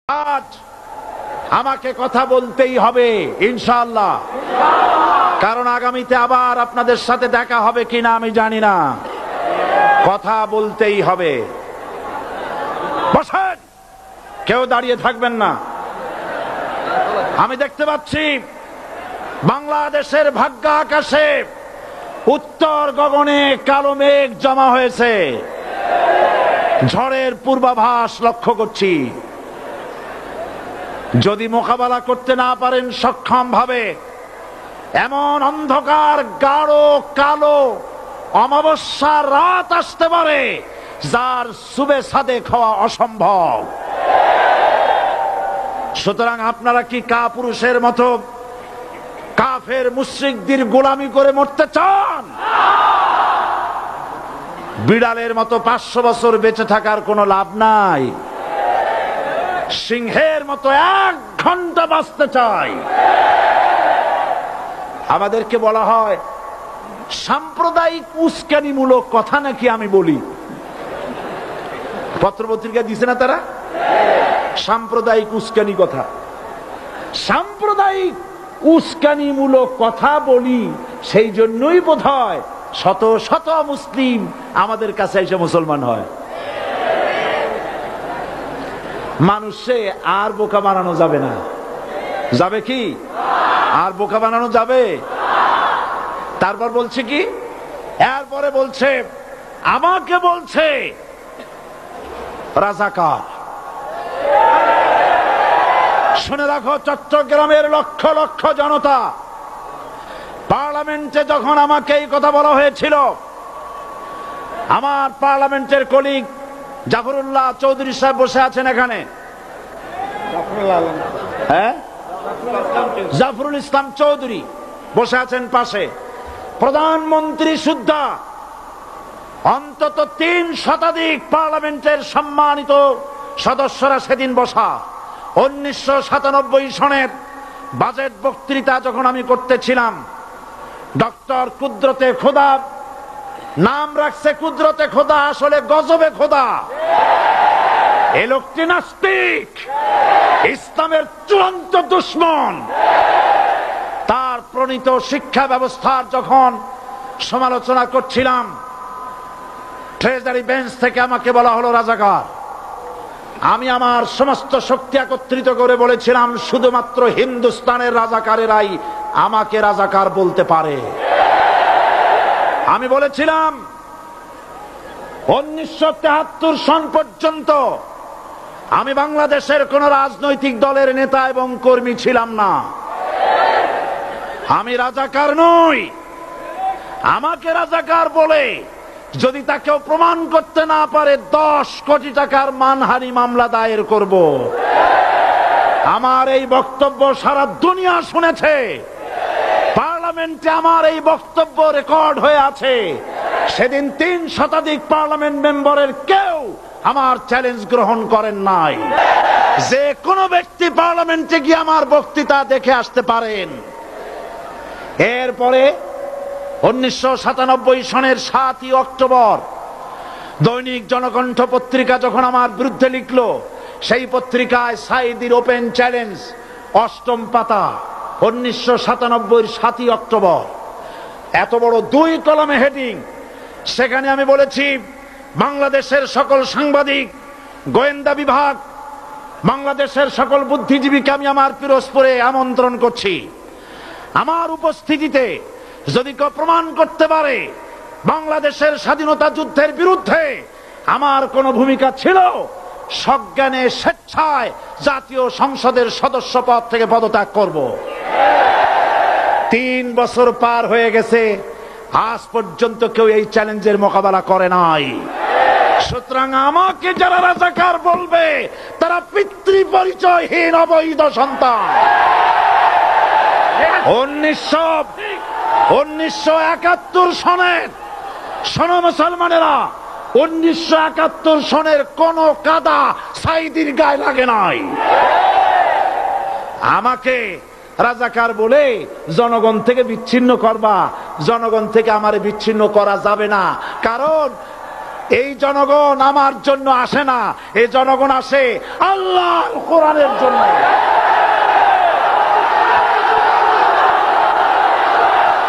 আজ আমাকে কথা বলতেই হবে ইনশাআল্লাহ, কারণ আগামীতে আবার আপনাদের সাথে দেখা হবে কিনা আমি জানি না। কথা বলতেই হবে। বসেন, কেউ দাঁড়িয়ে থাকবেন না। আমি দেখতে পাচ্ছি বাংলাদেশের ভাগ্য আকাশে উত্তর গগনে কালো মেঘ জমা হয়েছে, ঝড়ের পূর্বাভাস লক্ষ্য করছি। যদি মোকাবেলা করতে না পারেন সক্ষম ভাবে, এমন অন্ধকার গাঢ় কালো অমাবস্যার রাত আসতে পারে যার সুবে সাদেক হওয়া অসম্ভব। সুতরাং আপনারা কি কাপুরুষের মতো কাফের মুশরিকদের গোলামি করে মরতে চান? বিড়ালের মতো 500 বছর বেঁচে থাকার কোনো লাভ নাই। সিংহের মতো 1 ঘন্টা বাঁচতে চাই। আমাদেরকে বলা হয় সাম্প্রদায়িক উস্কানিমূলক কথা নাকি আমি বলি। পত্রপত্রিকা দিছে না তারা? সাম্প্রদায়িক উস্কানি কথা, সাম্প্রদায়িক উস্কানিমূলক কথা বলি। সেই জন্যই বোধহয় শত শত মুসলিম আমাদের কাছে এসে মুসলমান হয়। মানুষে আর বোকা বানানো যাবে না। যাবে কি? আর বোকা বানানো যাবে? তারপর বলছে কি, এরপরে বলছে আমাকে বলছে রাজাকার। শুনে রাখো চট্টগ্রামের লক্ষ লক্ষ জনতা, পার্লামেন্টে যখন আমাকে এই কথা বলা হয়েছিল, আমার পার্লামেন্টের কলিগ জাফরুল্লাহ চৌধুরী সাহেব বসে আছেন এখানে, হ্যাঁ, জাফরুল ইসলাম চৌধুরী বসে আছেন পাশে, প্রধানমন্ত্রী সুদ্ধা, অন্তত 3 শতাধিক পার্লামেন্টের সম্মানিত সদস্যরা সেদিন বসা। 1997 সনের বাজেট বক্তৃতা যখন আমি করতেছিলাম, ডক্টর কুদরতে খোদা, নাম রাখছে কুদরতে খোদা, আসলে গজবে খোদা। এই লোকটি নাস্তিক, ইসলামের চূড়ান্ত দুশমন। তার প্রণীত শিক্ষা ব্যবস্থার যখন সমালোচনা করছিলাম, ট্রেজারি বেঞ্চ থেকে আমাকে বলা হলো রাজাকার। আমি আমার সমস্ত শক্তি একত্রিত করে বলেছিলাম শুধুমাত্র হিন্দুস্তানের রাজাকারেরাই আমাকে রাজাকার বলতে পারে। আমি বলেছিলাম 1973 সন পর্যন্ত আমি বাংলাদেশের কোন রাজনৈতিক দলের নেতা এবং কর্মী ছিলাম না। আমি রাজাকার নই। আমাকে রাজাকার বলে যদি তাকেও প্রমাণ করতে না পারে 10 কোটি টাকার মানহানি মামলা দায়ের করব। আমার এই বক্তব্য সারা দুনিয়া শুনেছে। পার্লামেন্টে আমার এই বক্তব্য রেকর্ড হয়ে আছে। সেদিন 3 শতাধিক পার্লামেন্ট মেম্বারের কেউ আমার চ্যালেঞ্জ গ্রহণ করেন নাই। যে কোনো ব্যক্তি পার্লামেন্টে গিয়ে আমার বক্তৃতা দেখে আসতে পারেন। এরপরে 1997 সনের 7 অক্টোবর দৈনিক জনকণ্ঠ পত্রিকা যখন আমার বিরুদ্ধে লিখলো, সেই পত্রিকায় সাইদির ওপেন চ্যালেঞ্জ 8ম পাতা, 1997 7 অক্টোবর, এত বড় 2 কলামে হেডিং। সেখানে আমি বলেছি বাংলাদেশের সকল সাংবাদিক, গোয়েন্দা বিভাগ, বাংলাদেশের সকল বুদ্ধিজীবীকে আমি আমার পিরোজপুরে আমন্ত্রণ করছি। আমার উপস্থিতিতে যদি কেউ প্রমাণ করতে পারে বাংলাদেশের স্বাধীনতা যুদ্ধের বিরুদ্ধে আমার কোনো ভূমিকা ছিল, সজ্ঞানে স্বেচ্ছায় জাতীয় সংসদের সদস্য পদ থেকে পদত্যাগ করব। 3 বছর পার হয়ে গেছে, আজ পর্যন্ত কেউ এই চ্যালেঞ্জের মোকাবেলা করে নাই। সুতরাং আমাকে যারা রাজাকার বলবে তারা পিতৃ পরিচয়হীন অবৈধ সন্তান। 1971 সনের, শোনো মুসলমানেরা, 1971 সনের কোন কাদা সাইদির গায়ে লাগে নাই। আমাকে রাজাকার বলে জনগণ থেকে বিচ্ছিন্ন করবা, জনগণ থেকে আমারে বিচ্ছিন্ন করা যাবে না। কারণ এই জনগণ আমার জন্য আসে না, এই জনগণ আসে আল্লাহর কোরআনের জন্য।